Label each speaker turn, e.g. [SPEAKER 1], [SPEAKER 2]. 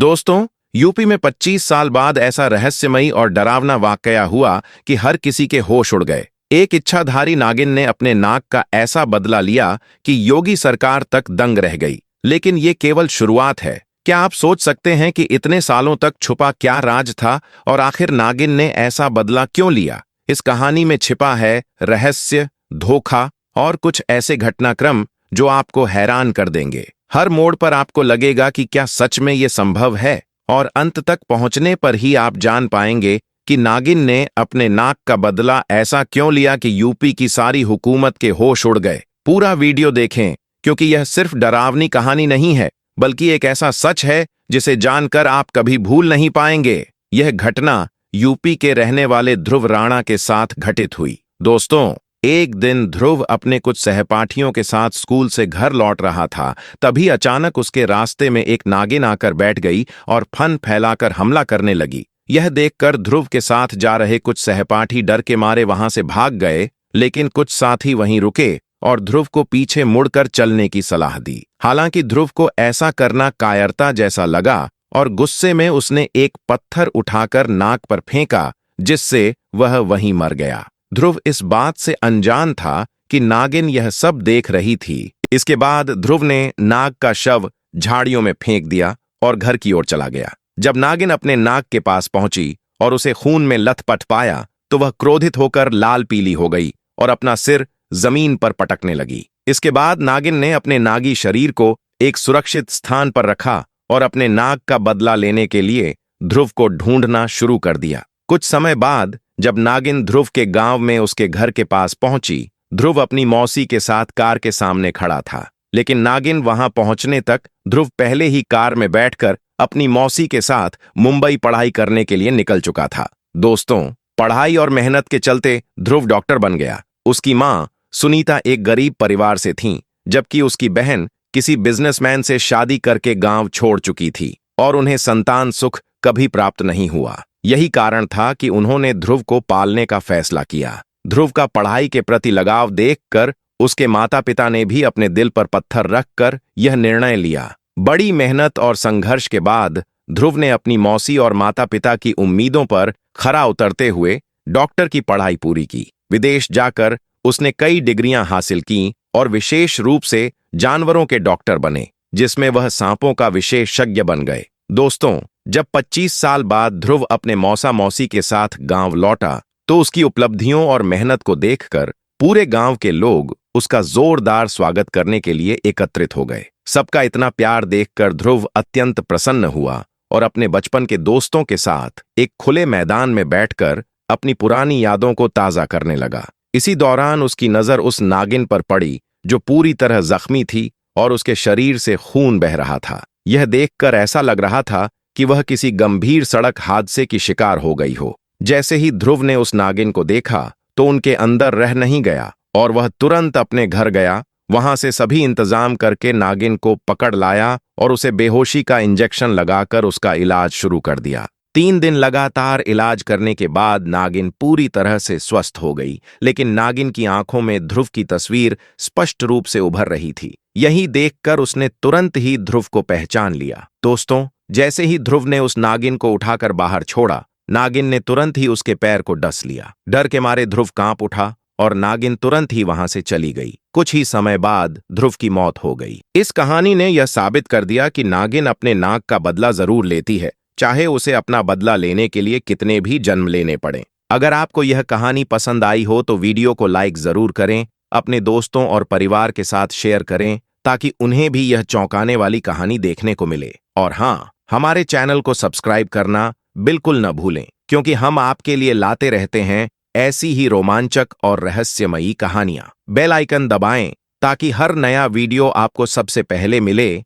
[SPEAKER 1] दोस्तों, यूपी में 25 साल बाद ऐसा रहस्यमयी और डरावना वाकया हुआ कि हर किसी के होश उड़ गए। एक इच्छाधारी नागिन ने अपने नाक का ऐसा बदला लिया कि योगी सरकार तक दंग रह गई। लेकिन ये केवल शुरुआत है। क्या आप सोच सकते हैं कि इतने सालों तक छुपा क्या राज था और आखिर नागिन ने ऐसा बदला क्यों लिया? इस कहानी में छिपा है रहस्य, धोखा और कुछ ऐसे घटनाक्रम जो आपको हैरान कर देंगे। हर मोड़ पर आपको लगेगा कि क्या सच में ये संभव है, और अंत तक पहुंचने पर ही आप जान पाएंगे कि नागिन ने अपने नाक का बदला ऐसा क्यों लिया कि यूपी की सारी हुकूमत के होश उड़ गए। पूरा वीडियो देखें, क्योंकि यह सिर्फ डरावनी कहानी नहीं है, बल्कि एक ऐसा सच है जिसे जानकर आप कभी भूल नहीं पाएंगे। यह घटना यूपी के रहने वाले ध्रुव राणा के साथ घटित हुई। दोस्तों, एक दिन ध्रुव अपने कुछ सहपाठियों के साथ स्कूल से घर लौट रहा था। तभी अचानक उसके रास्ते में एक नागिन आकर बैठ गई और फन फैलाकर हमला करने लगी। यह देखकर ध्रुव के साथ जा रहे कुछ सहपाठी डर के मारे वहां से भाग गए, लेकिन कुछ साथी वहीं रुके और ध्रुव को पीछे मुड़कर चलने की सलाह दी। हालांकि ध्रुव को ऐसा करना कायरता जैसा लगा और गुस्से में उसने एक पत्थर उठाकर नाक पर फेंका, जिससे वह वहीं मर गया। ध्रुव इस बात से अनजान था कि नागिन यह सब देख रही थी। इसके बाद ध्रुव ने नाग का शव झाड़ियों में फेंक दिया और घर की ओर चला गया। जब नागिन अपने नाग के पास पहुंची और उसे खून में लथपथ पाया, तो वह क्रोधित होकर लाल पीली हो गई और अपना सिर जमीन पर पटकने लगी। इसके बाद नागिन ने अपने नागी शरीर को एक सुरक्षित स्थान पर रखा और अपने नाग का बदला लेने के लिए ध्रुव को ढूंढना शुरू कर दिया। कुछ समय बाद जब नागिन ध्रुव के गांव में उसके घर के पास पहुंची, ध्रुव अपनी मौसी के साथ कार के सामने खड़ा था। लेकिन नागिन वहां पहुंचने तक ध्रुव पहले ही कार में बैठकर अपनी मौसी के साथ मुंबई पढ़ाई करने के लिए निकल चुका था। दोस्तों, पढ़ाई और मेहनत के चलते ध्रुव डॉक्टर बन गया। उसकी मां सुनीता एक गरीब परिवार से थीं, जबकि उसकी बहन किसी बिजनेसमैन से शादी करके गांव छोड़ चुकी थी और उन्हें संतान सुख कभी प्राप्त नहीं हुआ। यही कारण था कि उन्होंने ध्रुव को पालने का फैसला किया। ध्रुव का पढ़ाई के प्रति लगाव देखकर उसके माता पिता ने भी अपने दिल पर पत्थर रखकर यह निर्णय लिया। बड़ी मेहनत और संघर्ष के बाद ध्रुव ने अपनी मौसी और माता पिता की उम्मीदों पर खरा उतरते हुए डॉक्टर की पढ़ाई पूरी की। विदेश जाकर उसने कई डिग्रियां हासिल की और विशेष रूप से जानवरों के डॉक्टर बने, जिसमें वह सांपों का विशेषज्ञ बन गए। दोस्तों, जब 25 साल बाद ध्रुव अपने मौसा मौसी के साथ गांव लौटा, तो उसकी उपलब्धियों और मेहनत को देखकर पूरे गांव के लोग उसका जोरदार स्वागत करने के लिए एकत्रित हो गए। सबका इतना प्यार देखकर ध्रुव अत्यंत प्रसन्न हुआ और अपने बचपन के दोस्तों के साथ एक खुले मैदान में बैठकर अपनी पुरानी यादों को ताजा करने लगा। इसी दौरान उसकी नजर उस नागिन पर पड़ी जो पूरी तरह जख्मी थी और उसके शरीर से खून बह रहा था। यह देखकर ऐसा लग रहा था कि वह किसी गंभीर सड़क हादसे की शिकार हो गई हो। जैसे ही ध्रुव ने उस नागिन को देखा, तो उनके अंदर रह नहीं गया और वह तुरंत अपने घर गया। वहां से सभी इंतजाम करके नागिन को पकड़ लाया और उसे बेहोशी का इंजेक्शन लगाकर उसका इलाज शुरू कर दिया। 3 दिन लगातार इलाज करने के बाद नागिन पूरी तरह से स्वस्थ हो गई, लेकिन नागिन की आंखों में ध्रुव की तस्वीर स्पष्ट रूप से उभर रही थी। यही देखकर उसने तुरंत ही ध्रुव को पहचान लिया। दोस्तों, जैसे ही ध्रुव ने उस नागिन को उठाकर बाहर छोड़ा, नागिन ने तुरंत ही उसके पैर को डस लिया। डर के मारे ध्रुव कांप उठा और नागिन तुरंत ही वहां से चली गई। कुछ ही समय बाद ध्रुव की मौत हो गई। इस कहानी ने यह साबित कर दिया कि नागिन अपने नाग का बदला जरूर लेती है, चाहे उसे अपना बदला लेने के लिए कितने भी जन्म लेने पड़े। अगर आपको यह कहानी पसंद आई हो तो वीडियो को लाइक जरूर करें, अपने दोस्तों और परिवार के साथ शेयर करें, ताकि उन्हें भी यह चौंकाने वाली कहानी देखने को मिले। और हाँ, हमारे चैनल को सब्सक्राइब करना बिल्कुल न भूलें, क्योंकि हम आपके लिए लाते रहते हैं ऐसी ही रोमांचक और रहस्यमयी कहानियां। बेल आइकन दबाएं ताकि हर नया वीडियो आपको सबसे पहले मिले